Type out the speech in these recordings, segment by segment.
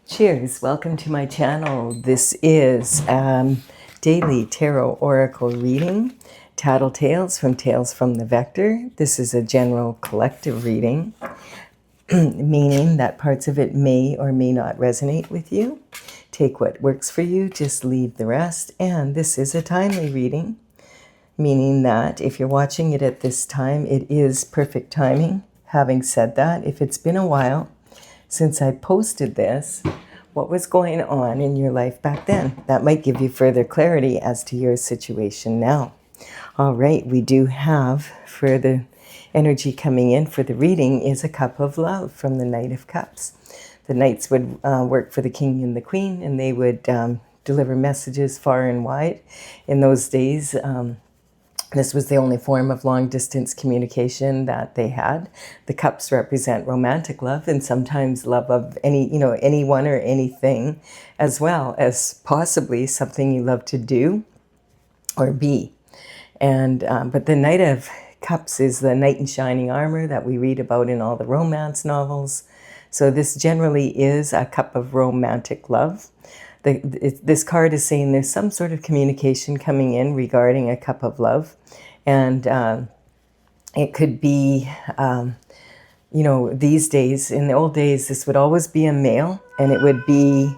Cheers, welcome to my channel. This is daily tarot oracle reading, Tattle Tales from the Vector. This is a general collective reading, meaning that parts of it may or may not resonate with you. Take what works for you, just leave the rest. And this is a timely reading, meaning that if you're watching it at this time, it is perfect timing. Having said that, if it's been a while since I posted this, what was going on in your life back then? That might give you further clarity as to your situation now. All right, we do have further energy coming in for the reading is a cup of love from the Knight of Cups. The Knights would work for the King and the Queen, and they would deliver messages far and wide. In those days, this was the only form of long-distance communication that they had. The cups represent romantic love and sometimes love of anyone or anything, as well as possibly something you love to do or be. And but the Knight of Cups is the knight in shining armor that we read about in all the romance novels. So this generally is a cup of romantic love. This card is saying there's some sort of communication coming in regarding a cup of love. And it could be, these days, in the old days, this would always be a male, and it would be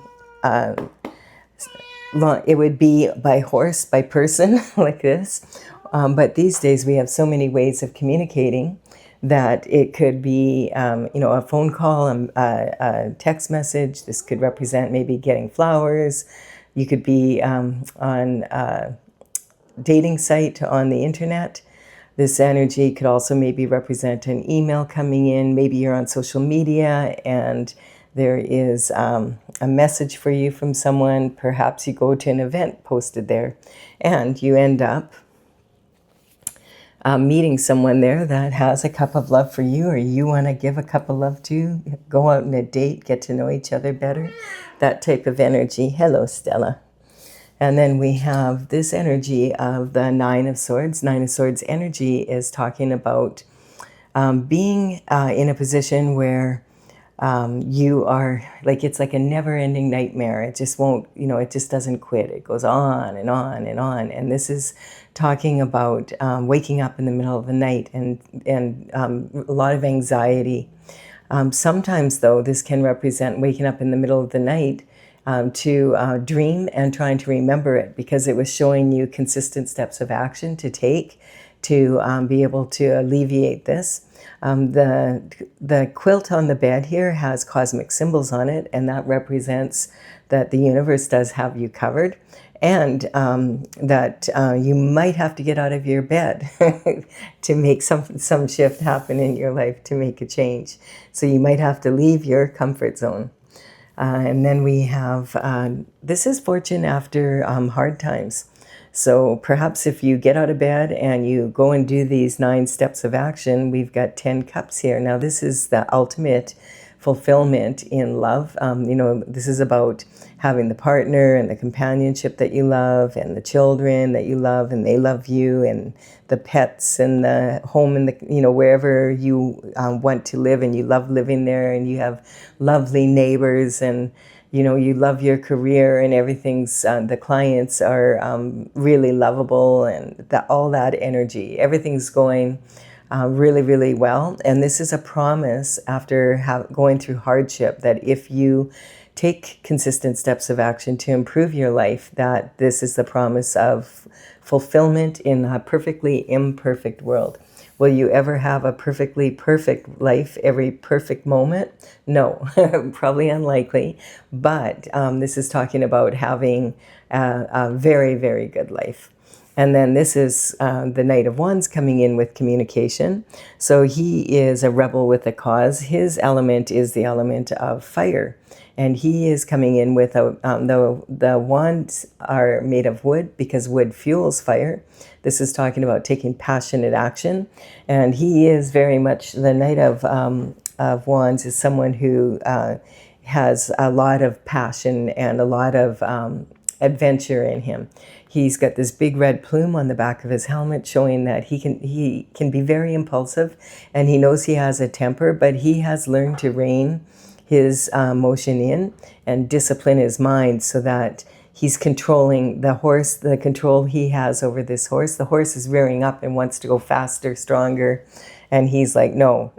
by horse, by person, like this. But these days we have so many ways of communicating that it could be, a phone call, a text message. This could represent maybe getting flowers. You could be on a dating site on the internet. This energy could also maybe represent an email coming in. Maybe you're on social media and there is a message for you from someone. Perhaps you go to an event posted there and you end up meeting someone there that has a cup of love for you, or you want to give a cup of love to, go out on a date, get to know each other better, that type of energy. Hello, Stella. And then we have this energy of the Nine of Swords. Nine of Swords energy is talking about being in a position where you are, like, it's like a never-ending nightmare. It just won't, it just doesn't quit. It goes on and on and on. And this is talking about waking up in the middle of the night and a lot of anxiety. Sometimes, though, this can represent waking up in the middle of the night to dream and trying to remember it, because it was showing you consistent steps of action to take to be able to alleviate this. The quilt on the bed here has cosmic symbols on it, and that represents that the universe does have you covered, and that you might have to get out of your bed to make some shift happen in your life, to make a change. So you might have to leave your comfort zone. And then we have, this is fortune after hard times. So perhaps if you get out of bed and you go and do these 9 steps of action, we've got 10 cups here. Now this is the ultimate fulfillment in love. This is about having the partner and the companionship that you love, and the children that you love and they love you, and the pets and the home and the, wherever you want to live and you love living there, and you have lovely neighbors, and you love your career, and everything's, the clients are really lovable, and all that energy, everything's going really, really well. And this is a promise after going through hardship, that if you take consistent steps of action to improve your life, that this is the promise of fulfillment in a perfectly imperfect world. Will you ever have a perfectly perfect life every perfect moment? No, probably unlikely. But this is talking about having a very, very good life. And then this is the Knight of Wands coming in with communication. So he is a rebel with a cause. His element is the element of fire. And he is coming in with the wands are made of wood, because wood fuels fire. This is talking about taking passionate action. And he is very much, the Knight of Wands is someone who has a lot of passion and a lot of adventure in him. He's got this big red plume on the back of his helmet, showing that he can be very impulsive, and he knows he has a temper, but he has learned to rein his motion in and discipline his mind so that he's controlling the horse, the control he has over this horse. The horse is rearing up and wants to go faster, stronger. And he's like, no,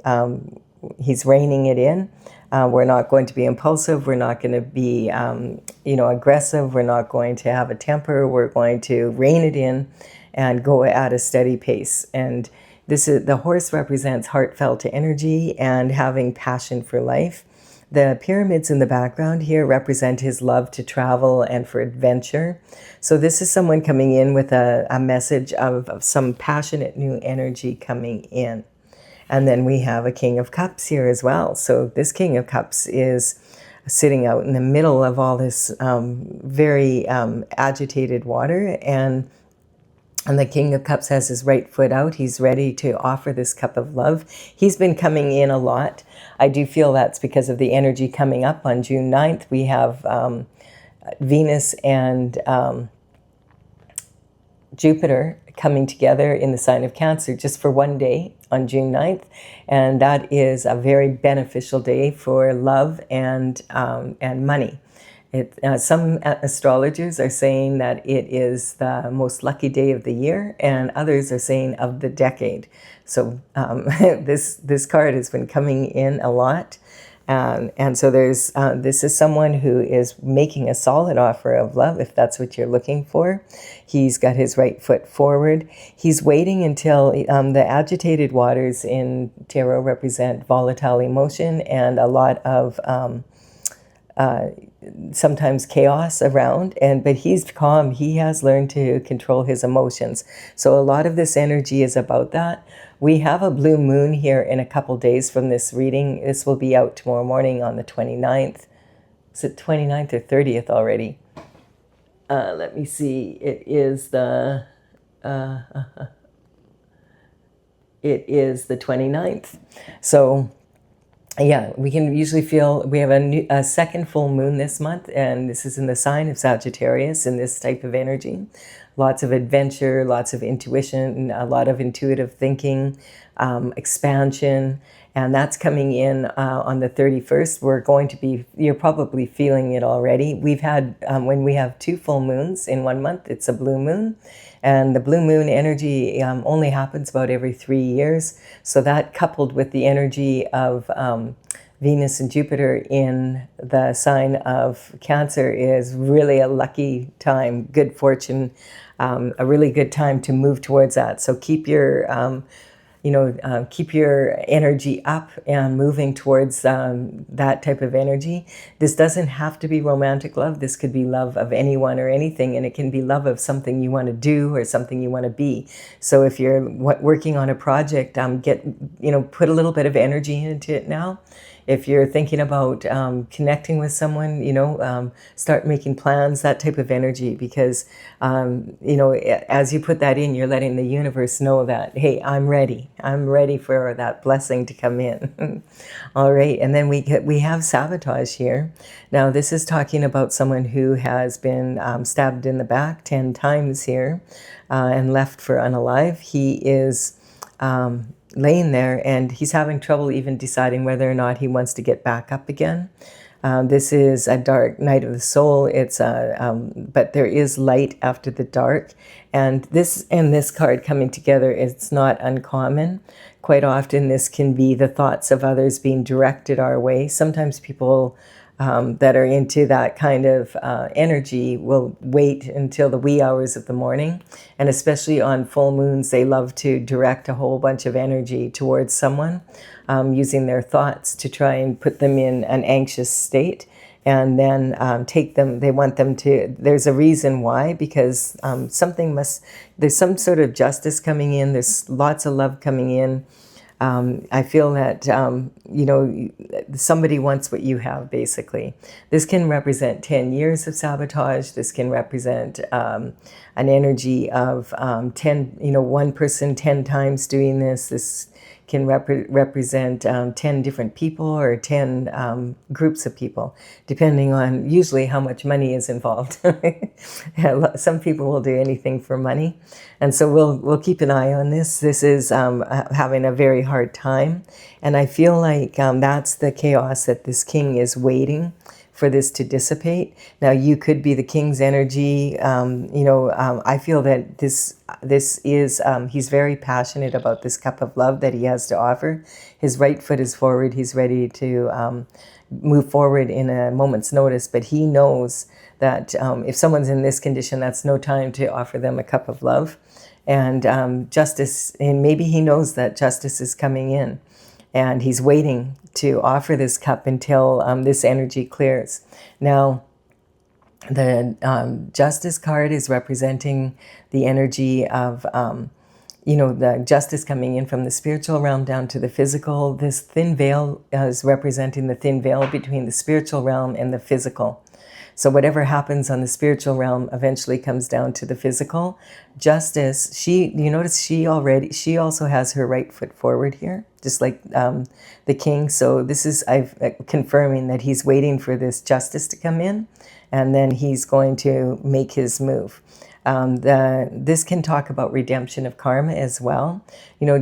he's reining it in. We're not going to be impulsive. We're not going to be, aggressive. We're not going to have a temper. We're going to rein it in and go at a steady pace. And the horse represents heartfelt energy and having passion for life. The pyramids in the background here represent his love to travel and for adventure. So this is someone coming in with a message of some passionate new energy coming in. And then we have a King of Cups here as well. So this King of Cups is sitting out in the middle of all this very agitated water. And the King of Cups has his right foot out. He's ready to offer this cup of love. He's been coming in a lot. I do feel that's because of the energy coming up on June 9th. We have Venus and Jupiter coming together in the sign of Cancer just for one day on June 9th. And that is a very beneficial day for love and money. Some astrologers are saying that it is the most lucky day of the year, and others are saying of the decade. So this card has been coming in a lot. And so this is someone who is making a solid offer of love, if that's what you're looking for. He's got his right foot forward. He's waiting until the agitated waters in tarot represent volatile emotion and a lot of sometimes chaos around, but he's calm. He has learned to control his emotions. So a lot of this energy is about that. We have a blue moon here in a couple days from this reading. This will be out tomorrow morning on the 29th. Is it 29th or 30th already? Let me see. It is the 29th. So yeah, we can usually feel we have a second full moon this month, and this is in the sign of Sagittarius in this type of energy. Lots of adventure, lots of intuition, a lot of intuitive thinking, expansion, and that's coming in on the 31st. We're going to be, you're probably feeling it already. We've had, when we have 2 full moons in 1 month, it's a blue moon. And the blue moon energy only happens about every 3 years. So that coupled with the energy of Venus and Jupiter in the sign of Cancer is really a lucky time, good fortune, a really good time to move towards that. So keep your keep your energy up and moving towards that type of energy. This doesn't have to be romantic love. This could be love of anyone or anything, and it can be love of something you want to do or something you want to be. So if you're working on a project, put a little bit of energy into it now. If you're thinking about connecting with someone, start making plans, that type of energy, because, as you put that in, you're letting the universe know that, hey, I'm ready. I'm ready for that blessing to come in. All right. And then we have sabotage here. Now, this is talking about someone who has been stabbed in the back 10 times here and left for unalive. He is laying there, and he's having trouble even deciding whether or not he wants to get back up again. This is a dark night of the soul. But there is light after the dark, and this card coming together, it's not uncommon. Quite often, this can be the thoughts of others being directed our way. Sometimes people that are into that kind of energy will wait until the wee hours of the morning. And especially on full moons, they love to direct a whole bunch of energy towards someone using their thoughts to try and put them in an anxious state. And then they want them to, there's a reason why, because there's some sort of justice coming in. There's lots of love coming in. I feel that, somebody wants what you have, basically. This can represent 10 years of sabotage. This can represent an energy of 10, one person 10 times doing this. This can represent 10 different people or 10 groups of people, depending on usually how much money is involved. Some people will do anything for money. And so we'll keep an eye on this. This is having a very hard time. And I feel like that's the chaos that this king is waiting for this to dissipate. Now, you could be the king's energy. I feel that this is, he's very passionate about this cup of love that he has to offer. His right foot is forward. He's ready to move forward in a moment's notice, but he knows that if someone's in this condition, that's no time to offer them a cup of love. And justice, and maybe he knows that justice is coming in. And he's waiting to offer this cup until this energy clears. Now, the justice card is representing the energy of, the justice coming in from the spiritual realm down to the physical. This thin veil is representing the thin veil between the spiritual realm and the physical. So whatever happens on the spiritual realm eventually comes down to the physical. Justice, you notice she also has her right foot forward here, just like the king. So this is confirming that he's waiting for this justice to come in, and then he's going to make his move. This can talk about redemption of karma as well.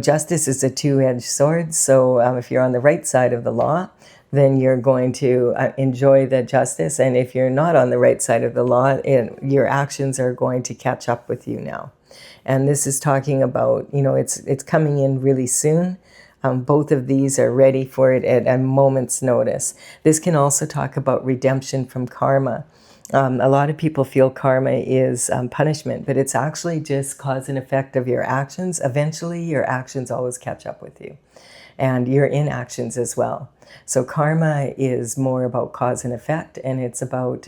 Justice is a two-edged sword. So if you're on the right side of the law, then you're going to enjoy the justice. And if you're not on the right side of the law, your actions are going to catch up with you now. And this is talking about, it's coming in really soon. Both of these are ready for it at a moment's notice. This can also talk about redemption from karma. A lot of people feel karma is punishment, but it's actually just cause and effect of your actions. Eventually, your actions always catch up with you, and your inactions as well. So karma is more about cause and effect, and it's about,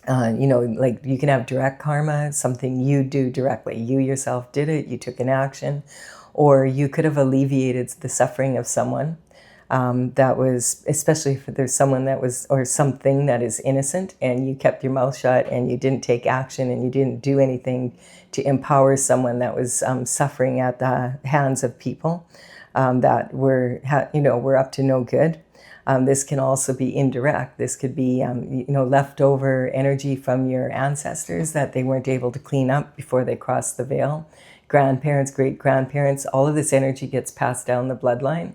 like you can have direct karma, something you do directly. You yourself did it, you took an action, or you could have alleviated the suffering of someone that was, especially if there's someone that was, or something that is innocent, and you kept your mouth shut and you didn't take action and you didn't do anything to empower someone that was suffering at the hands of people. That were up to no good. This can also be indirect. This could be, leftover energy from your ancestors that they weren't able to clean up before they crossed the veil. Grandparents, great-grandparents, all of this energy gets passed down the bloodline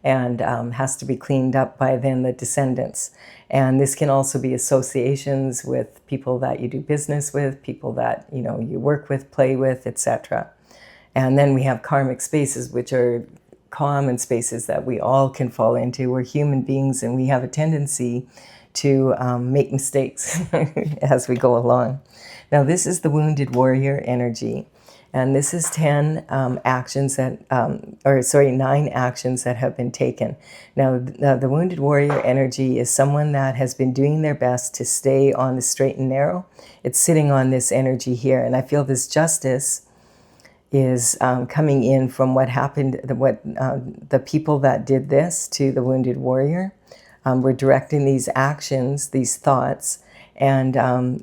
and has to be cleaned up by then the descendants. And this can also be associations with people that you do business with, people that, you work with, play with, etc. And then we have karmic spaces, which are common spaces that we all can fall into. We're human beings and we have a tendency to make mistakes as we go along. Now, this is the wounded warrior energy. And this is 9 actions that have been taken. Now, the wounded warrior energy is someone that has been doing their best to stay on the straight and narrow. It's sitting on this energy here. And I feel this justice is coming in from what happened, the people that did this to the wounded warrior were directing these actions, these thoughts, and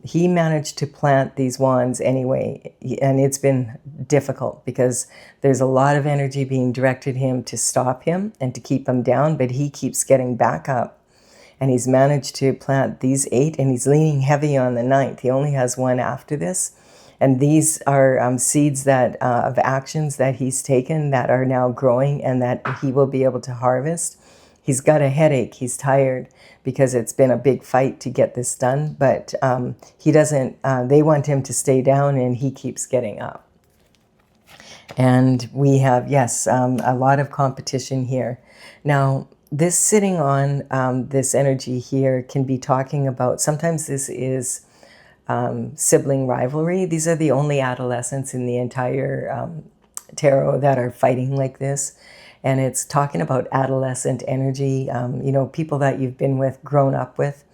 he managed to plant these wands anyway. And it's been difficult because there's a lot of energy being directed him to stop him and to keep him down, but he keeps getting back up. And he's managed to plant these 8, and he's leaning heavy on the 9th. He only has 1 after this. And these are seeds of actions that he's taken that are now growing and that he will be able to harvest. He's got a headache. He's tired because it's been a big fight to get this done. But he doesn't, they want him to stay down, and he keeps getting up. And we have, yes, a lot of competition here. Now, this sitting on this energy here can be talking about, sometimes this is sibling rivalry. These are the only adolescents in the entire tarot that are fighting like this. And it's talking about adolescent energy, people that you've been with, grown up with.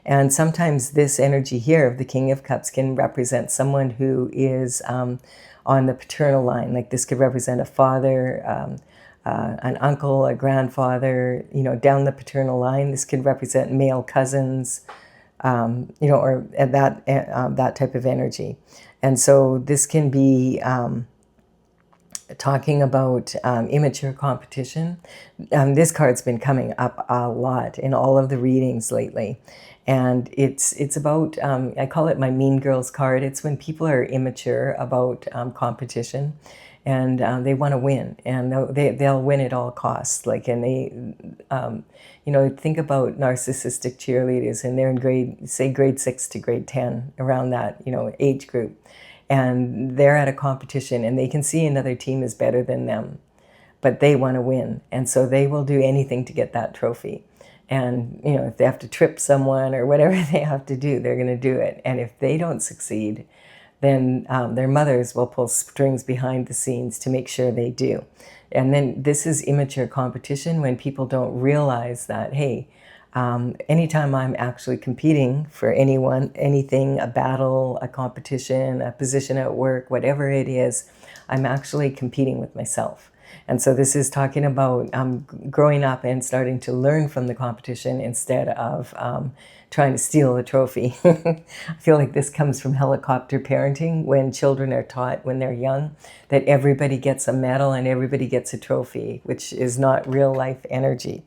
And sometimes this energy here of the King of Cups can represent someone who is on the paternal line. Like this could represent a father, an uncle, a grandfather, down the paternal line. This could represent male cousins, or that type of energy. And so this can be talking about immature competition. This card's been coming up a lot in all of the readings lately. And it's about, I call it my Mean Girls card. It's when people are immature about competition, and they want to win, and they'll win at all costs. Like, and they, think about narcissistic cheerleaders, and they're in grade 6 to grade 10, around that, age group. And they're at a competition, and they can see another team is better than them, but they want to win. And so they will do anything to get that trophy. And, if they have to trip someone or whatever they have to do, they're going to do it. And if they don't succeed, then their mothers will pull strings behind the scenes to make sure they do. And then this is immature competition, when people don't realize that, hey, anytime I'm actually competing for anything, a battle, a competition, a position at work, whatever it is, I'm actually competing with myself. And so this is talking about growing up and starting to learn from the competition instead of trying to steal the trophy. I feel like this comes from helicopter parenting, when children are taught when they're young that everybody gets a medal and everybody gets a trophy, which is not real life energy.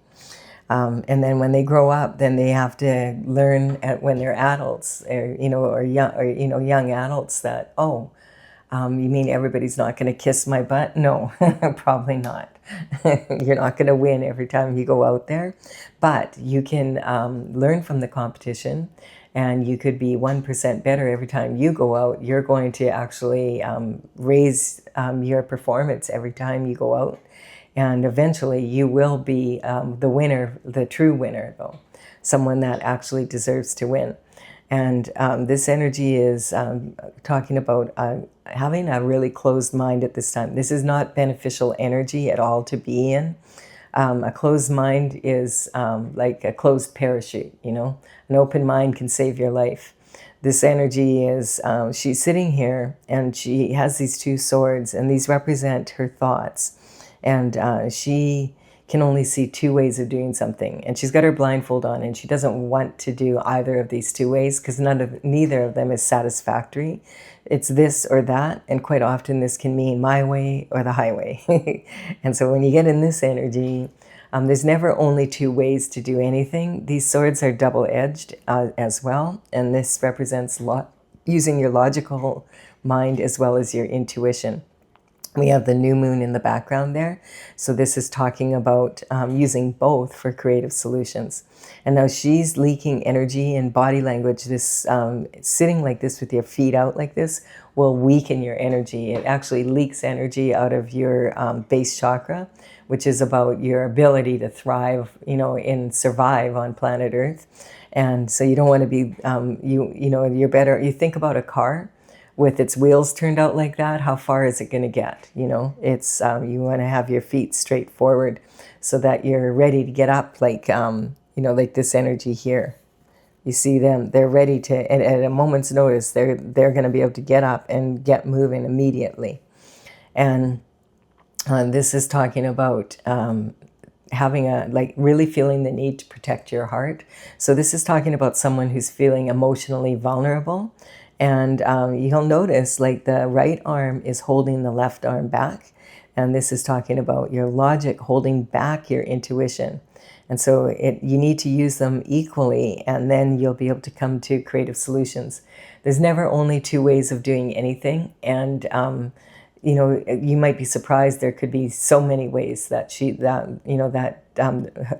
And then when they grow up, then they have to learn when they're adults, or young adults, that, you mean everybody's not going to kiss my butt? No, probably not. You're not going to win every time you go out there, but you can learn from the competition, and you could be 1% better every time you go out. You're going to actually raise your performance every time you go out. And eventually you will be the winner, the true winner, though, someone that actually deserves to win. And this energy is talking about having a really closed mind at this time. This is not beneficial energy at all to be in. A closed mind is like a closed parachute, An open mind can save your life. This energy is, she's sitting here, and she has these two swords, and these represent her thoughts. And she can only see two ways of doing something. And she's got her blindfold on, and she doesn't want to do either of these two ways, because neither of them is satisfactory. It's this or that, and quite often this can mean my way or the highway. And so when you get in this energy, there's never only two ways to do anything. These swords are double-edged as well, and this represents using your logical mind as well as your intuition. We have the new moon in the background there. So this is talking about using both for creative solutions. And now she's leaking energy and body language. This sitting like this with your feet out like this will weaken your energy. It actually leaks energy out of your base chakra, which is about your ability to thrive, and survive on planet Earth. And so you don't want to be, you're better. You think about a car with its wheels turned out like that, how far is it going to get? It's you want to have your feet straight forward so that you're ready to get up, like like this energy here. You see them; they're ready to, at a moment's notice, they're going to be able to get up and get moving immediately. And this is talking about having really feeling the need to protect your heart. So this is talking about someone who's feeling emotionally vulnerable. And you'll notice like the right arm is holding the left arm back. And this is talking about your logic holding back your intuition. And so you need to use them equally, and then you'll be able to come to creative solutions. There's never only two ways of doing anything. And, you might be surprised there could be so many ways that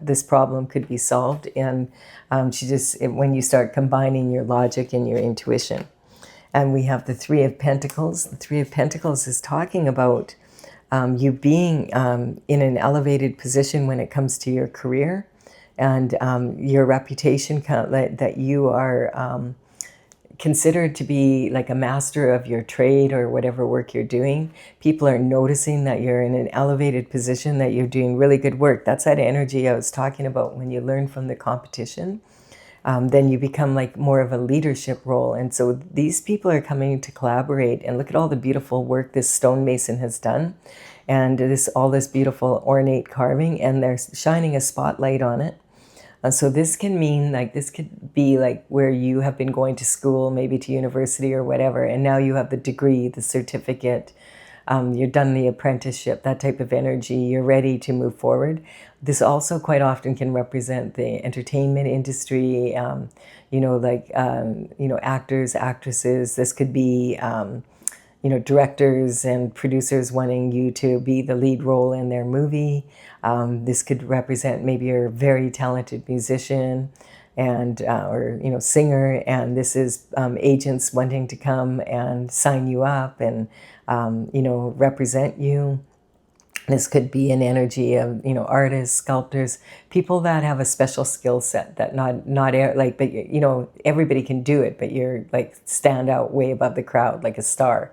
this problem could be solved. And when you start combining your logic and your intuition. And we have the Three of Pentacles. The Three of Pentacles is talking about you being in an elevated position when it comes to your career and your reputation, that you are considered to be like a master of your trade or whatever work you're doing. People are noticing that you're in an elevated position, that you're doing really good work. That's that energy I was talking about when you learn from the competition. Then you become like more of a leadership role. And so these people are coming to collaborate, and look at all the beautiful work this stonemason has done, and all this beautiful ornate carving, and they're shining a spotlight on it. So this can mean this could be like where you have been going to school, maybe to university or whatever, and now you have the degree, the certificate, you've done the apprenticeship, that type of energy, you're ready to move forward. This also quite often can represent the entertainment industry, actors, actresses. This could be, directors and producers wanting you to be the lead role in their movie. This could represent maybe you're a very talented musician and or singer, and this is agents wanting to come and sign you up and represent you. This could be an energy of artists, sculptors, people that have a special skill set that but everybody can do it, but you're like stand out way above the crowd like a star.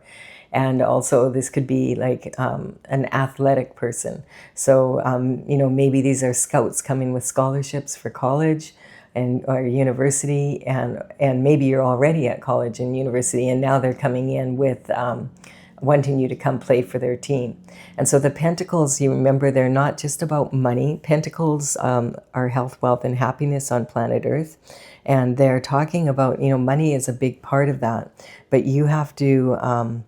And also this could be like an athletic person. So maybe these are scouts coming with scholarships for college and or university, and maybe you're already at college and university, and now they're coming in with wanting you to come play for their team. And so the pentacles, you remember, they're not just about money. Pentacles are health, wealth, and happiness on planet Earth. And they're talking about, money is a big part of that. But you have to,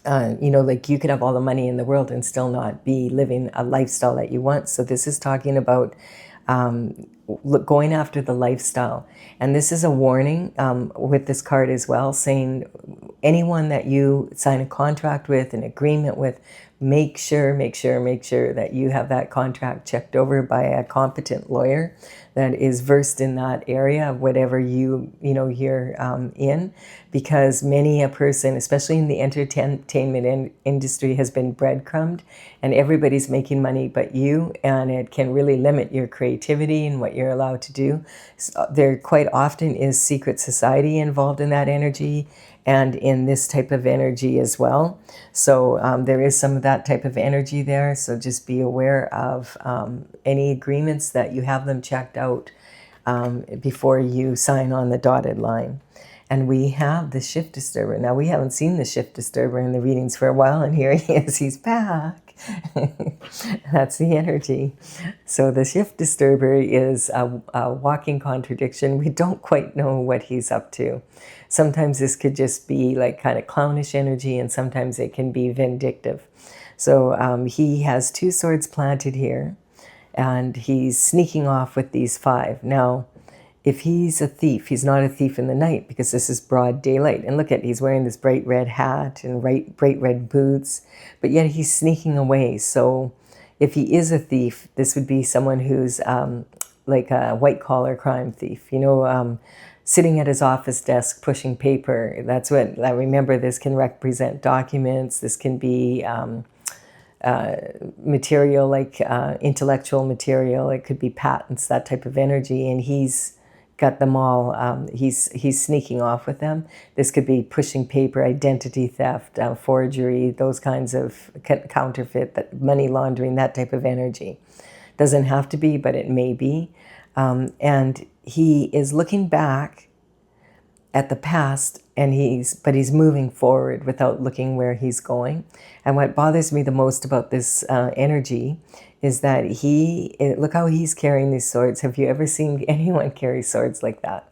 like you could have all the money in the world and still not be living a lifestyle that you want. So this is talking about going after the lifestyle. And this is a warning with this card as well, saying anyone that you sign a contract with, an agreement with, make sure that you have that contract checked over by a competent lawyer that is versed in that area of whatever you're in, because many a person, especially in the entertainment industry, has been breadcrumbed, and everybody's making money but you, and it can really limit your creativity and what you're allowed to do. So there quite often is secret society involved in that energy and in this type of energy as well. So there is some of that type of energy there. So just be aware of any agreements that you have them checked out before you sign on the dotted line. And we have the shift disturber. Now, we haven't seen the shift disturber in the readings for a while, and here he is, he's back. That's the energy. So the shift disturber is a walking contradiction. We don't quite know what he's up to. Sometimes this could just be like kind of clownish energy, and sometimes it can be vindictive. So he has two swords planted here, and he's sneaking off with these 5. Now, if he's a thief, he's not a thief in the night, because this is broad daylight. And look at, he's wearing this bright red hat and bright red boots, but yet he's sneaking away. So if he is a thief, this would be someone who's like a white-collar crime thief, sitting at his office desk pushing paper. That's what I remember. This can represent documents. This can be material like intellectual material. It could be patents, that type of energy. And he's got them all. He's sneaking off with them. This could be pushing paper, identity theft, forgery, those kinds of counterfeit, money laundering, that type of energy. Doesn't have to be, but it may be. And he is looking back at the past, and he's moving forward without looking where he's going. And what bothers me the most about this energy is that look how he's carrying these swords. Have you ever seen anyone carry swords like that?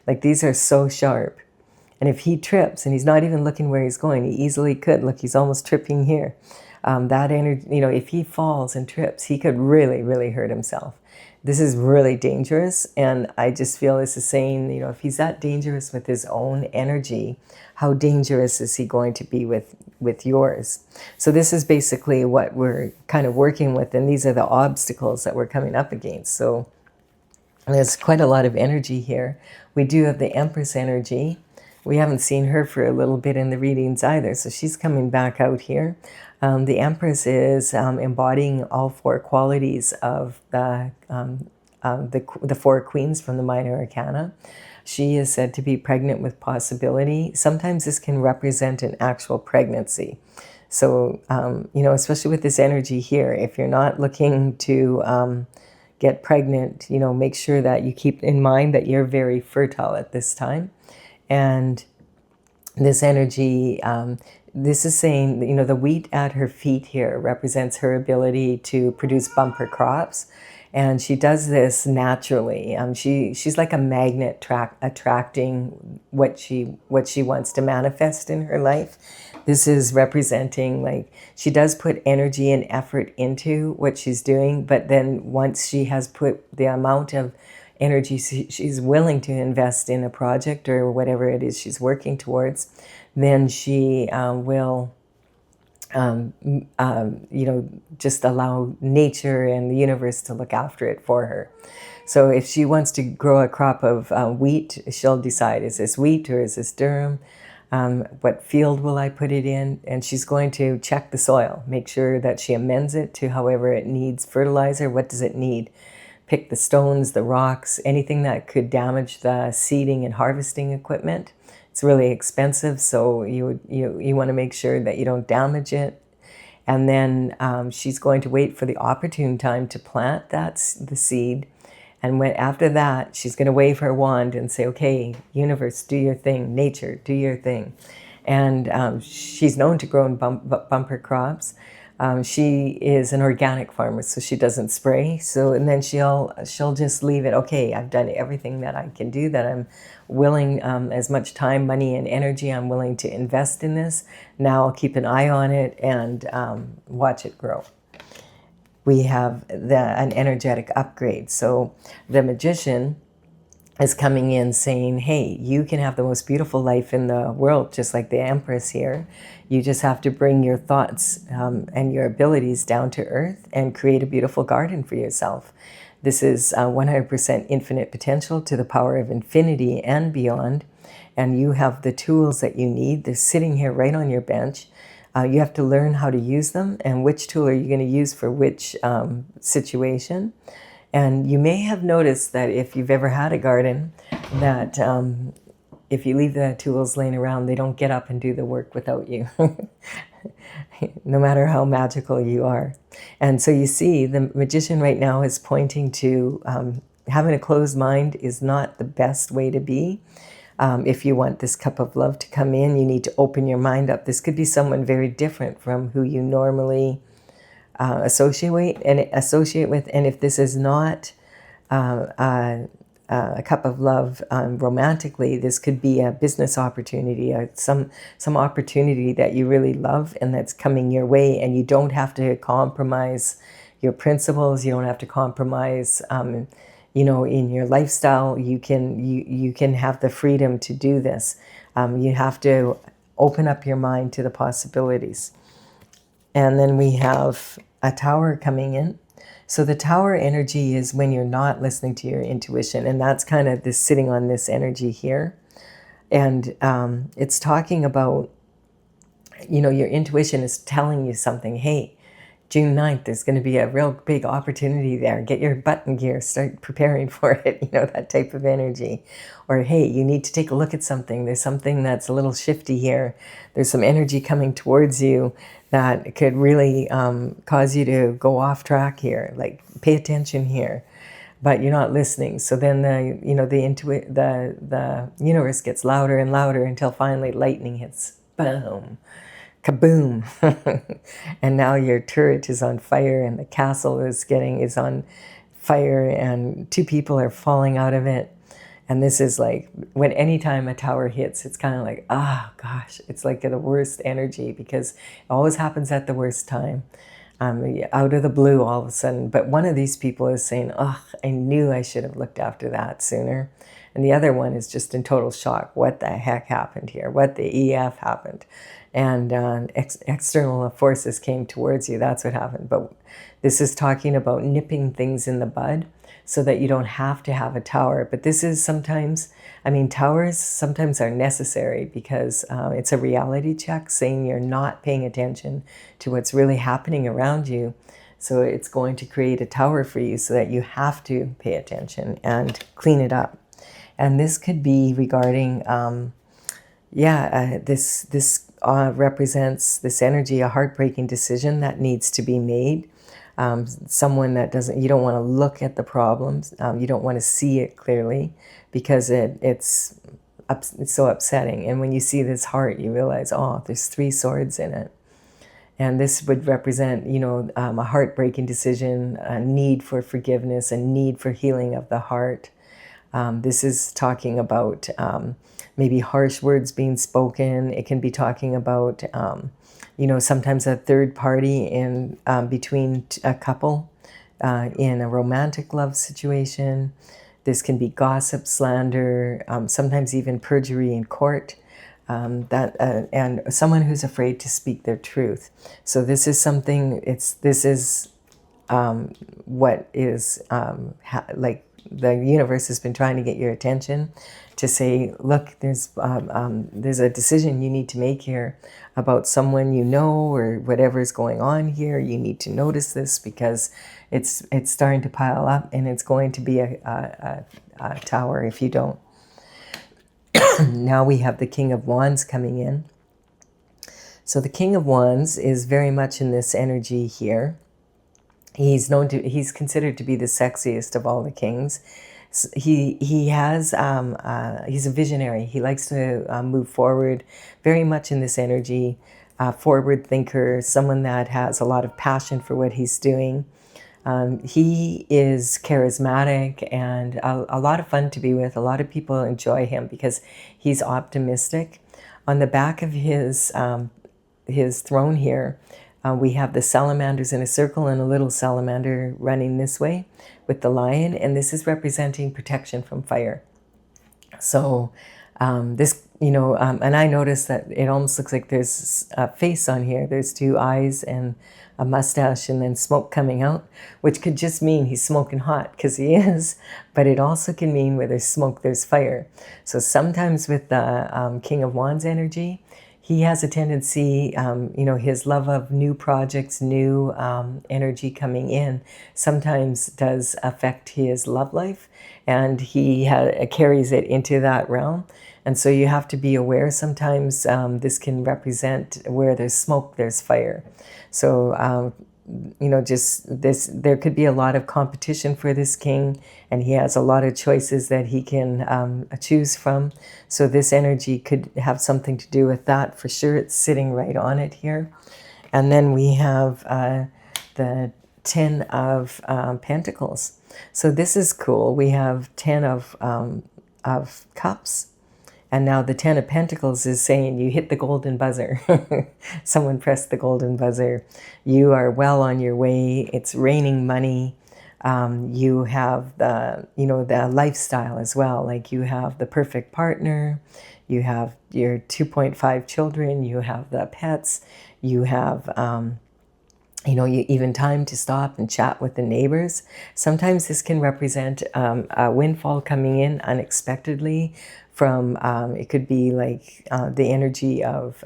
Like, these are so sharp. And if he trips, and he's not even looking where he's going, he easily could. Look, he's almost tripping here. That energy, if he falls and trips, he could really, really hurt himself. This is really dangerous, and I just feel this is saying, if he's that dangerous with his own energy, how dangerous is he going to be with yours? So this is basically what we're kind of working with, and these are the obstacles that we're coming up against. So there's quite a lot of energy here. We do have the Empress energy. We haven't seen her for a little bit in the readings either, so she's coming back out here. The Empress is embodying all 4 qualities of the 4 queens from the Minor Arcana. She is said to be pregnant with possibility. Sometimes this can represent an actual pregnancy. So, especially with this energy here, if you're not looking to get pregnant, make sure that you keep in mind that you're very fertile at this time. And this energy, this is saying, the wheat at her feet here represents her ability to produce bumper crops. And she does this naturally. She's like a magnet attracting what she wants to manifest in her life. This is representing, like, she does put energy and effort into what she's doing, but then once she has put the amount of energy she's willing to invest in a project or whatever it is she's working towards, then she will just allow nature and the universe to look after it for her. So if she wants to grow a crop of wheat, she'll decide, is this wheat or is this durum? What field will I put it in? And she's going to check the soil, make sure that she amends it to however it needs fertilizer. What does it need? Pick the stones, the rocks, anything that could damage the seeding and harvesting equipment. It's really expensive, so you want to make sure that you don't damage it. And then she's going to wait for the opportune time to plant the seed. And after that, she's going to wave her wand and say, okay, universe, do your thing. Nature, do your thing. And she's known to grow bumper crops. She is an organic farmer, so she doesn't spray. And then she'll just leave it. Okay, I've done everything that I can do, that I'm willing, as much time, money, and energy I'm willing to invest in this. Now I'll keep an eye on it and watch it grow. We have an energetic upgrade. So the magician is coming in saying, hey, you can have the most beautiful life in the world, just like the Empress here. You just have to bring your thoughts and your abilities down to earth and create a beautiful garden for yourself. This is 100% infinite potential to the power of infinity and beyond. And you have the tools that you need. They're sitting here right on your bench. You have to learn how to use them and which tool are you going to use for which situation. And you may have noticed that if you've ever had a garden, that if you leave the tools laying around, they don't get up and do the work without you, no matter how magical you are. And so you see, the magician right now is pointing to having a closed mind is not the best way to be. If you want this cup of love to come in, you need to open your mind up. This could be someone very different from who you normally associate with. And if this is not a cup of love romantically, this could be a business opportunity, some opportunity that you really love and that's coming your way, and you don't have to compromise your principles. You don't have to compromise in your lifestyle. You can have the freedom to do this. You have to open up your mind to the possibilities. And then we have a tower coming in. So the tower energy is when you're not listening to your intuition, and that's kind of this sitting on this energy here. And it's talking about, your intuition is telling you something. Hey, June 9th, there's going to be a real big opportunity there. Get your butt in gear, start preparing for it, that type of energy. Or, hey, you need to take a look at something. There's something that's a little shifty here. There's some energy coming towards you that could really cause you to go off track here. Like, pay attention here. But you're not listening. So then the universe gets louder and louder until finally lightning hits. Boom. Kaboom. And now your turret is on fire and the castle is on fire and 2 people are falling out of it. And this is like, anytime a tower hits, it's kind of like, gosh, it's like the worst energy, because it always happens at the worst time. Out of the blue all of a sudden. But one of these people is saying, I knew I should have looked after that sooner. And the other one is just in total shock. What the heck happened here? What the EF happened? And external forces came towards you. That's what happened. But this is talking about nipping things in the bud so that you don't have to have a tower. But this is sometimes, towers sometimes are necessary because it's a reality check saying you're not paying attention to what's really happening around you. So it's going to create a tower for you so that you have to pay attention and clean it up. And this could be regarding, this represents this energy, a heartbreaking decision that needs to be made. Someone that you don't want to look at the problems. You don't want to see it clearly because it's so upsetting. And when you see this heart, you realize, there's 3 swords in it. And this would represent, a heartbreaking decision, a need for forgiveness, a need for healing of the heart. This is talking about maybe harsh words being spoken. It can be talking about, sometimes a third party in between a couple in a romantic love situation. This can be gossip, slander, sometimes even perjury in court. And someone who's afraid to speak their truth. So this is something. This is what is like the universe has been trying to get your attention, to say, look, there's a decision you need to make here about someone or whatever is going on here. You need to notice this because it's starting to pile up, and it's going to be a tower if you don't. Now we have the King of Wands coming in. So the King of Wands is very much in this energy here. He's considered to be the sexiest of all the kings. He's a visionary. He likes to move forward, very much in this energy, forward thinker, someone that has a lot of passion for what he's doing. He is charismatic and a lot of fun to be with. A lot of people enjoy him because he's optimistic. On the back of his throne here, we have the salamanders in a circle and a little salamander running this way with the lion, and this is representing protection from fire. So and I noticed that it almost looks like there's a face on here. There's two eyes and a mustache and then smoke coming out, which could just mean he's smoking hot, because he is, but it also can mean where there's smoke, there's fire. So sometimes with the King of Wands energy, he has a tendency, his love of new projects, new energy coming in, sometimes does affect his love life, and he carries it into that realm. And so you have to be aware sometimes this can represent where there's smoke, there's fire. So, just this, there could be a lot of competition for this king, and he has a lot of choices that he can choose from. So this energy could have something to do with that for sure. It's sitting right on it here. And then we have the 10 of Pentacles. So this is cool. We have 10 of Cups. And now the 10 of Pentacles is saying you hit the golden buzzer. Someone pressed the golden buzzer. You are well on your way. It's raining money. You have the lifestyle as well. Like you have the perfect partner. You have your 2.5 children. You have the pets. You have you even time to stop and chat with the neighbors. Sometimes this can represent a windfall coming in unexpectedly from, it could be like the energy of,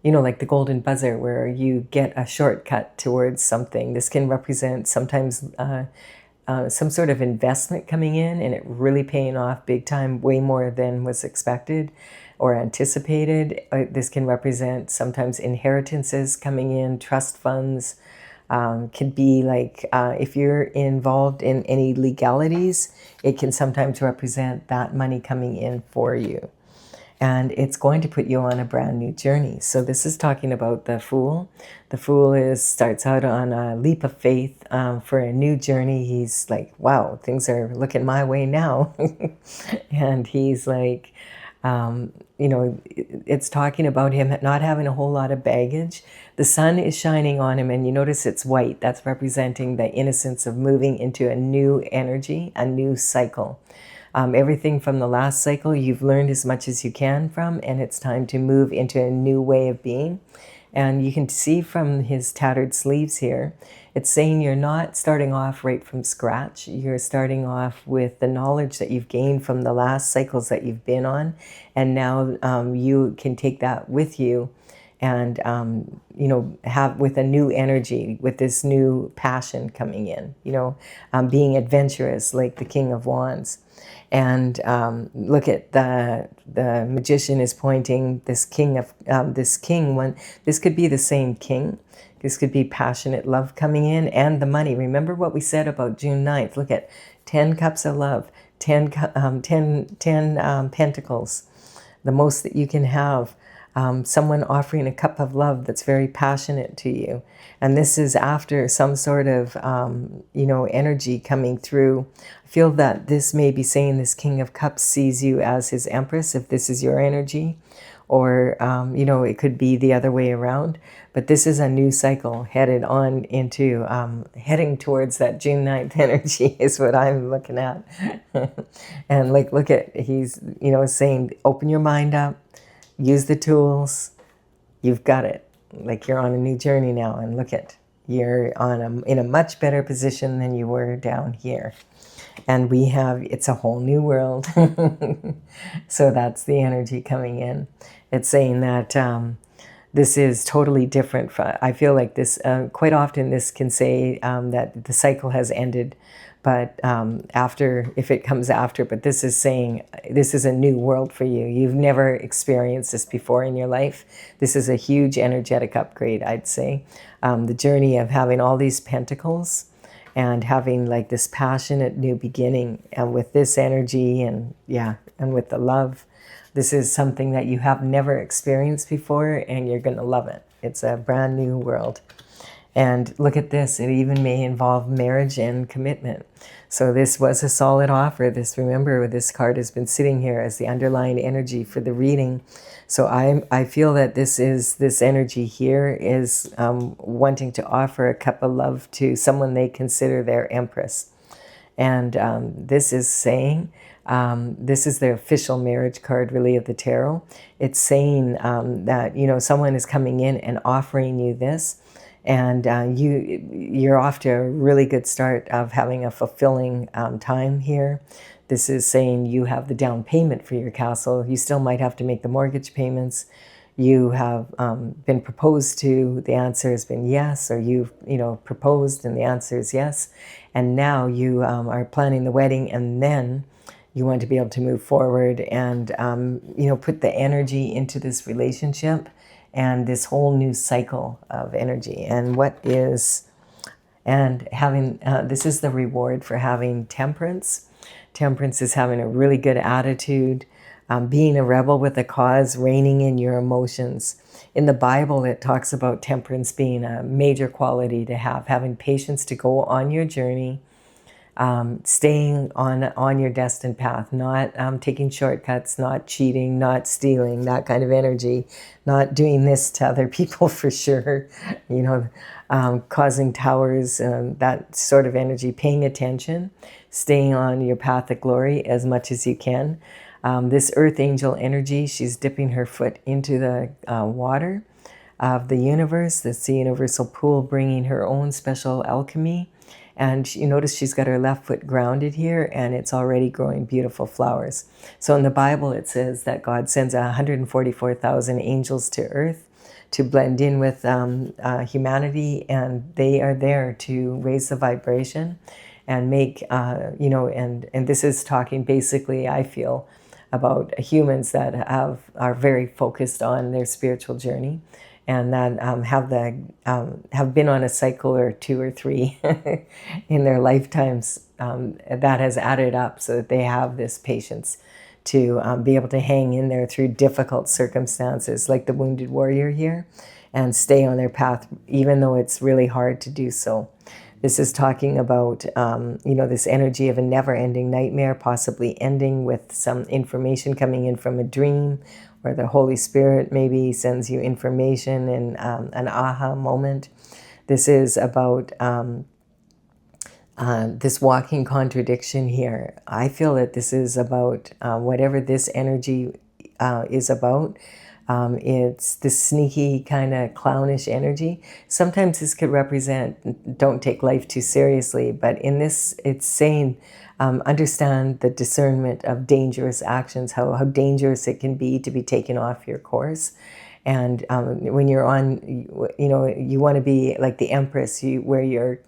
like the golden buzzer where you get a shortcut towards something. This can represent sometimes some sort of investment coming in and it really paying off big time, way more than was expected or anticipated. This can represent sometimes inheritances coming in, trust funds. Could be like if you're involved in any legalities, it can sometimes represent that money coming in for you. And it's going to put you on a brand new journey. So this is talking about the Fool. The Fool starts out on a leap of faith for a new journey. He's like, wow, things are looking my way now. And he's like, it's talking about him not having a whole lot of baggage. The sun is shining on him, and you notice it's white. That's representing the innocence of moving into a new energy, a new cycle. Everything from the last cycle you've learned as much as you can from, and it's time to move into a new way of being. And you can see from his tattered sleeves here, it's saying you're not starting off right from scratch. You're starting off with the knowledge that you've gained from the last cycles that you've been on. And now you can take that with you and, have with a new energy, with this new passion coming in, being adventurous like the King of Wands. And look at the magician is pointing this king one. This could be the same king. This could be passionate love coming in and the money. Remember what we said about June 9th. Look at 10 cups of love, 10 pentacles, the most that you can have. someone offering a cup of love that's very passionate to you. And this is after some sort of, energy coming through. I feel that this may be saying this King of Cups sees you as his Empress, if this is your energy. Or, it could be the other way around. But this is a new cycle headed on into, heading towards that June 9th energy is what I'm looking at. And like, look at, he's, saying, open your mind up, use the tools, you've got it. Like you're on a new journey now, and look at, you're in a much better position than you were down here. And it's a whole new world. So that's the energy coming in. It's saying that this is totally different. I feel like this, quite often this can say that the cycle has ended, but if it comes after, but this is saying this is a new world for you. You've never experienced this before in your life. This is a huge energetic upgrade, I'd say. The journey of having all these pentacles and having like this passionate new beginning, and with this energy and with the love, this is something that you have never experienced before, and you're going to love it. It's a brand new world. And look at this, it even may involve marriage and commitment. So this was a solid offer. Remember, this card has been sitting here as the underlying energy for the reading. So I feel that this energy here is wanting to offer a cup of love to someone they consider their Empress. And this is saying, this is the official marriage card really of the tarot. It's saying that, someone is coming in and offering you this. And you're off to a really good start of having a fulfilling time here. This is saying you have the down payment for your castle. You still might have to make the mortgage payments. You have been proposed to. The answer has been yes, or you've proposed and the answer is yes. And now you are planning the wedding, and then you want to be able to move forward and put the energy into this relationship and this whole new cycle of energy. And having, this is the reward for having temperance. Temperance is having a really good attitude, being a rebel with a cause, reining in your emotions. In the Bible, it talks about temperance being a major quality to have, having patience to go on your journey, staying on your destined path, not taking shortcuts, not cheating, not stealing, that kind of energy, not doing this to other people for sure, causing towers, that sort of energy, paying attention, staying on your path of glory as much as you can. This earth angel energy, she's dipping her foot into the water of the universe. That's the universal pool, bringing her own special alchemy. And you notice she's got her left foot grounded here, and it's already growing beautiful flowers. So in the Bible, it says that God sends 144,000 angels to earth to blend in with humanity, and they are there to raise the vibration and make, and this is talking basically, I feel, about humans that are very focused on their spiritual journey, and that have been on a cycle or two or three in their lifetimes. That has added up so that they have this patience to be able to hang in there through difficult circumstances, like the wounded warrior here, and stay on their path even though it's really hard to do so. This is talking about, this energy of a never-ending nightmare, possibly ending with some information coming in from a dream, where the Holy Spirit maybe sends you information in an aha moment. This is about this walking contradiction here. I feel that this is about whatever this energy is about. It's this sneaky kind of clownish energy. Sometimes this could represent don't take life too seriously, but in this it's saying understand the discernment of dangerous actions, how dangerous it can be to be taken off your course. And when you're on, you want to be like the Empress, where you're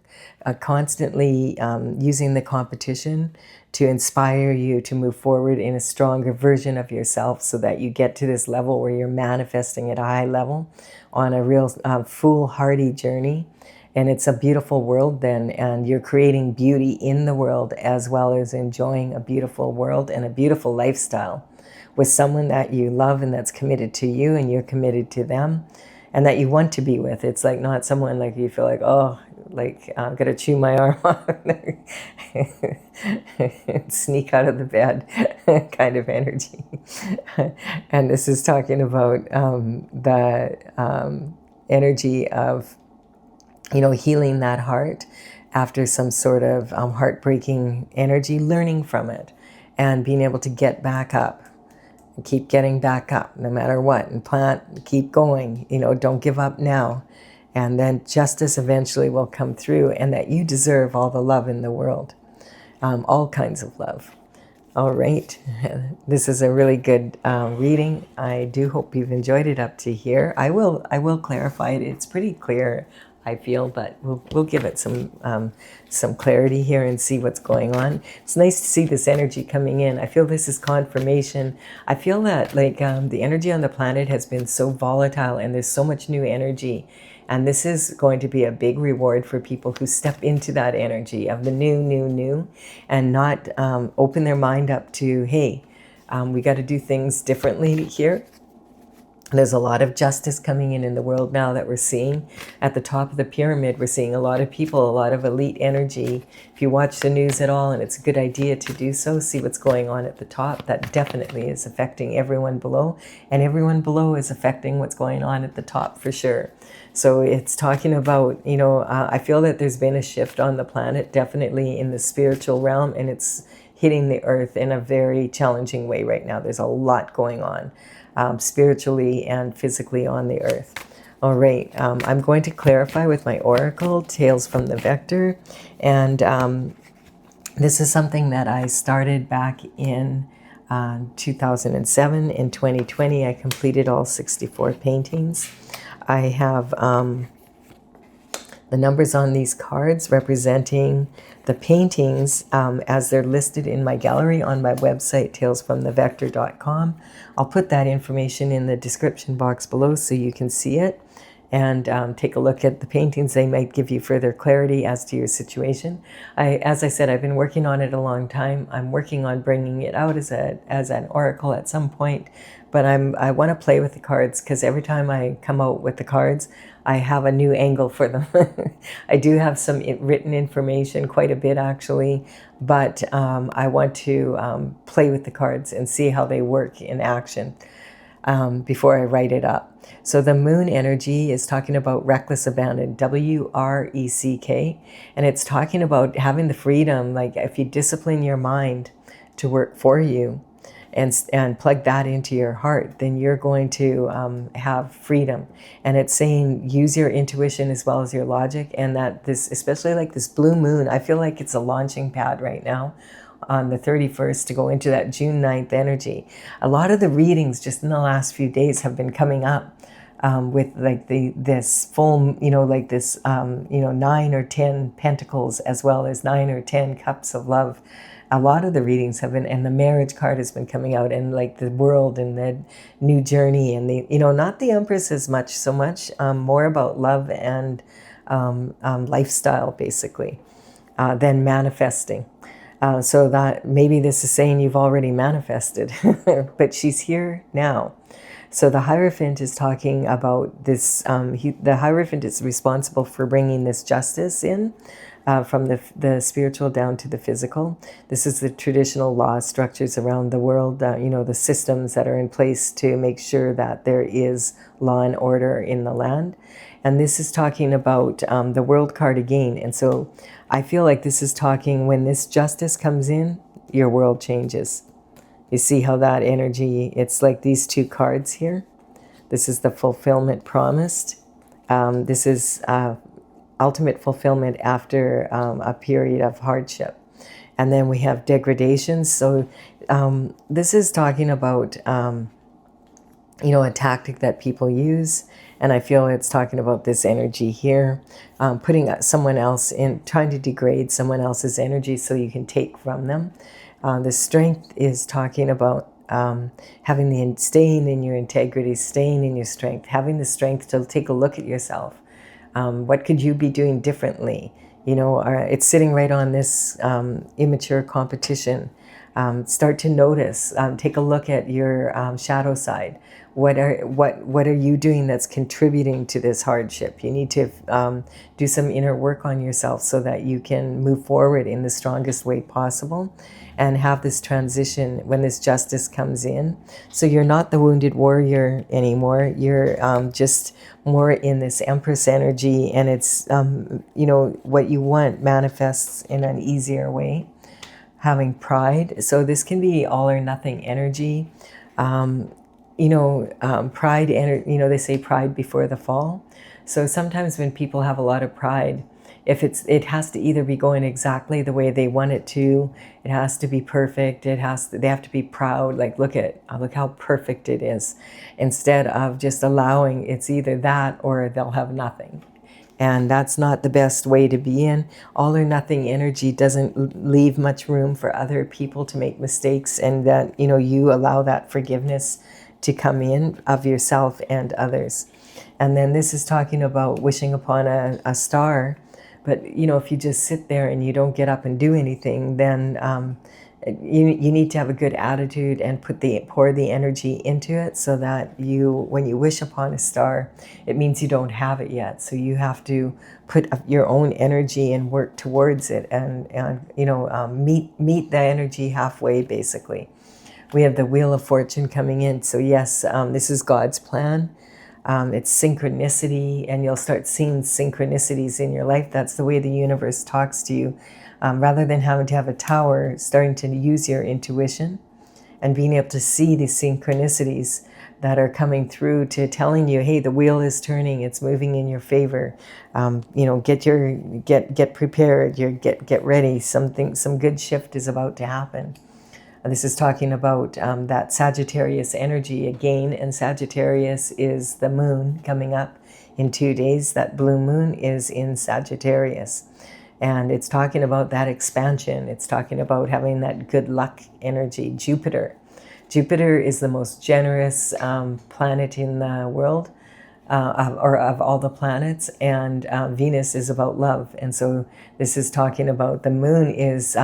constantly using the competition to inspire you to move forward in a stronger version of yourself, so that you get to this level where you're manifesting at a high level on a real foolhardy journey. And it's a beautiful world then, and you're creating beauty in the world as well as enjoying a beautiful world and a beautiful lifestyle, with someone that you love and that's committed to you and you're committed to them and that you want to be with. It's like not someone like you feel like, oh, like I'm gonna chew my arm off sneak out of the bed kind of energy. And this is talking about the energy of, healing that heart after some sort of heartbreaking energy, learning from it and being able to get back up and keep getting back up no matter what, and keep going, don't give up now. And then justice eventually will come through, and that you deserve all the love in the world, all kinds of love. All right, this is a really good reading. I do hope you've enjoyed it up to here. I will clarify it. It's pretty clear, I feel, but we'll give it some clarity here and see what's going on. It's nice to see this energy coming in. I feel this is confirmation. I feel that like the energy on the planet has been so volatile, and there's so much new energy. And this is going to be a big reward for people who step into that energy of the new, and not open their mind up to, hey, we got to do things differently here. There's a lot of justice coming in the world now that we're seeing. At the top of the pyramid, we're seeing a lot of people, a lot of elite energy. If you watch the news at all, and it's a good idea to do so, see what's going on at the top. That definitely is affecting everyone below, and everyone below is affecting what's going on at the top for sure. So it's talking about, I feel that there's been a shift on the planet, definitely in the spiritual realm, and it's hitting the earth in a very challenging way right now. There's a lot going on. Spiritually and physically on the earth. All right, I'm going to clarify with my oracle, Tales from the Vector, and this is something that I started back in 2007. In 2020, I completed all 64 paintings. I have the numbers on these cards representing the paintings as they're listed in my gallery on my website, talesfromthevector.com. I'll put that information in the description box below so you can see it and take a look at the paintings. They might give you further clarity as to your situation. As I said, I've been working on it a long time. I'm working on bringing it out as an oracle at some point, but I want to play with the cards because every time I come out with the cards, I have a new angle for them. I do have some written information, quite a bit actually, but I want to play with the cards and see how they work in action before I write it up. So the moon energy is talking about reckless abandon, W-R-E-C-K, and it's talking about having the freedom, like if you discipline your mind to work for you, and plug that into your heart, then you're going to have freedom. And it's saying use your intuition as well as your logic, and that this, especially like this blue moon, I feel like it's a launching pad right now on the 31st to go into that June 9th energy. A lot of the readings just in the last few days have been coming up with like this full, like this, 9 or 10 pentacles as well as 9 or 10 cups of love. A lot of the readings have been, and the marriage card has been coming out, and like the world and the new journey, and the, not the Empress as much, more about love and lifestyle basically, than manifesting. So that maybe this is saying you've already manifested, but she's here now. So the Hierophant is talking about this, the Hierophant is responsible for bringing this justice in, from the spiritual down to the physical. This is the traditional law structures around the world, the systems that are in place to make sure that there is law and order in the land. And this is talking about the World card again. And so I feel like this is talking when this justice comes in, your world changes. You see how that energy, it's like these two cards here. This is the fulfillment promised. This is ultimate fulfillment after a period of hardship. And then we have degradation. So this is talking about, a tactic that people use. And I feel it's talking about this energy here, putting someone else in, trying to degrade someone else's energy so you can take from them. The strength is talking about staying in your integrity, staying in your strength, having the strength to take a look at yourself. What could you be doing differently? It's sitting right on this immature competition. Start to notice, take a look at your shadow side. What are you doing that's contributing to this hardship? You need to do some inner work on yourself so that you can move forward in the strongest way possible and have this transition when this justice comes in. So you're not the wounded warrior anymore. You're just more in this Empress energy, and it's, what you want manifests in an easier way. Having pride. So this can be all or nothing energy. Pride, they say pride before the fall. So sometimes when people have a lot of pride, it has to either be going exactly the way they want it to, it has to be perfect, they have to be proud, like look how perfect it is, instead of just allowing it's either that or they'll have nothing. And that's not the best way to be in. All or nothing energy doesn't leave much room for other people to make mistakes, and that, you allow that forgiveness to come in of yourself and others. And then this is talking about wishing upon a star. But, if you just sit there and you don't get up and do anything, then you need to have a good attitude and pour the energy into it, so that when you wish upon a star, it means you don't have it yet. So you have to put your own energy and work towards it, and meet the energy halfway, basically. We have the Wheel of Fortune coming in. So yes, this is God's plan. It's synchronicity, and you'll start seeing synchronicities in your life. That's the way the universe talks to you. Rather than having to have a tower, starting to use your intuition and being able to see these synchronicities that are coming through to telling you, hey, the wheel is turning, it's moving in your favor. Get prepared, get ready. Some good shift is about to happen. This is talking about that Sagittarius energy again, and Sagittarius is the moon coming up in 2 days. That blue moon is in Sagittarius. And it's talking about that expansion. It's talking about having that good luck energy. Jupiter is the most generous planet in the world, of all the planets. And Venus is about love. And so this is talking about the moon is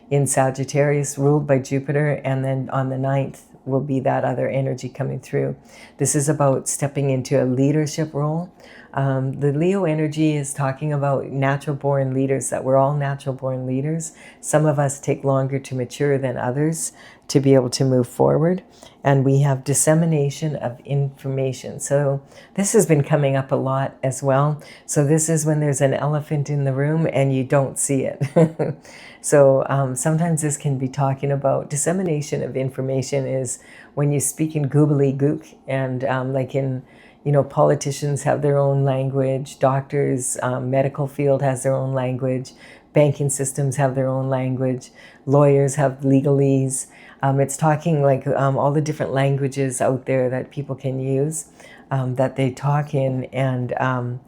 in Sagittarius, ruled by Jupiter. And then on the 9th will be that other energy coming through. This is about stepping into a leadership role. The Leo energy is talking about natural born leaders, that we're all natural born leaders. Some of us take longer to mature than others to be able to move forward. And we have dissemination of information. So this has been coming up a lot as well. So this is when there's an elephant in the room and you don't see it. So sometimes this can be talking about dissemination of information is when you speak in gobbledygook, and politicians have their own language, doctors, medical field has their own language, banking systems have their own language, lawyers have legalese. It's talking like all the different languages out there that people can use, that they talk in, and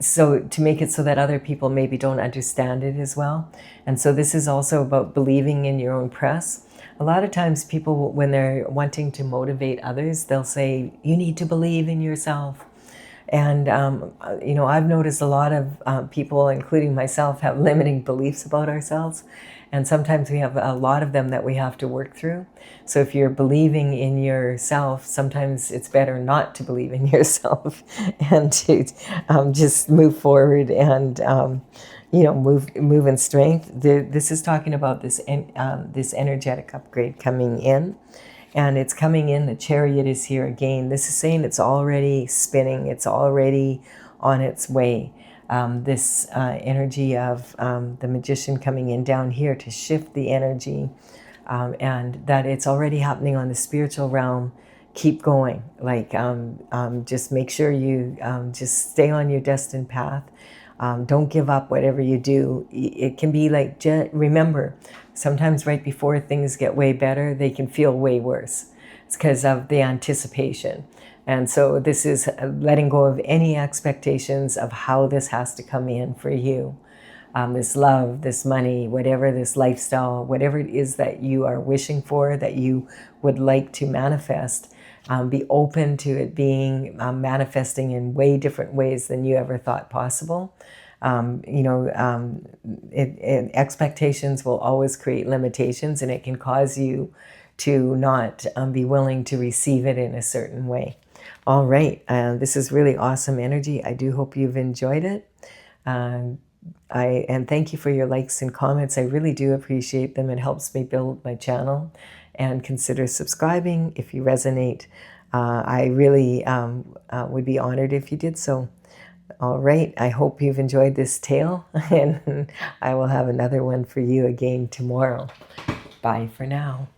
so to make it so that other people maybe don't understand it as well. And so this is also about believing in your own press. A lot of times people, when they're wanting to motivate others, they'll say, you need to believe in yourself. And, I've noticed a lot of people, including myself, have limiting beliefs about ourselves. And sometimes we have a lot of them that we have to work through. So if you're believing in yourself, sometimes it's better not to believe in yourself and to just move forward and move in strength. This is talking about this energetic upgrade coming in, and it's coming in. The Chariot is here again. This is saying it's already spinning. It's already on its way. This energy of the Magician coming in down here to shift the energy, and that it's already happening on the spiritual realm. Keep going. Just make sure you just stay on your destined path. Don't give up whatever you do. It can be remember, sometimes right before things get way better, they can feel way worse. It's because of the anticipation. And so this is letting go of any expectations of how this has to come in for you. This love, this money, whatever, this lifestyle, whatever it is that you are wishing for, that you would like to manifest, be open to it being manifesting in way different ways than you ever thought possible. Expectations will always create limitations, and it can cause you to not be willing to receive it in a certain way. All right, this is really awesome energy. I do hope you've enjoyed it. And thank you for your likes and comments. I really do appreciate them. It helps me build my channel. And consider subscribing if you resonate. I really would be honored if you did so. All right, I hope you've enjoyed this tale, and I will have another one for you again tomorrow. Bye for now.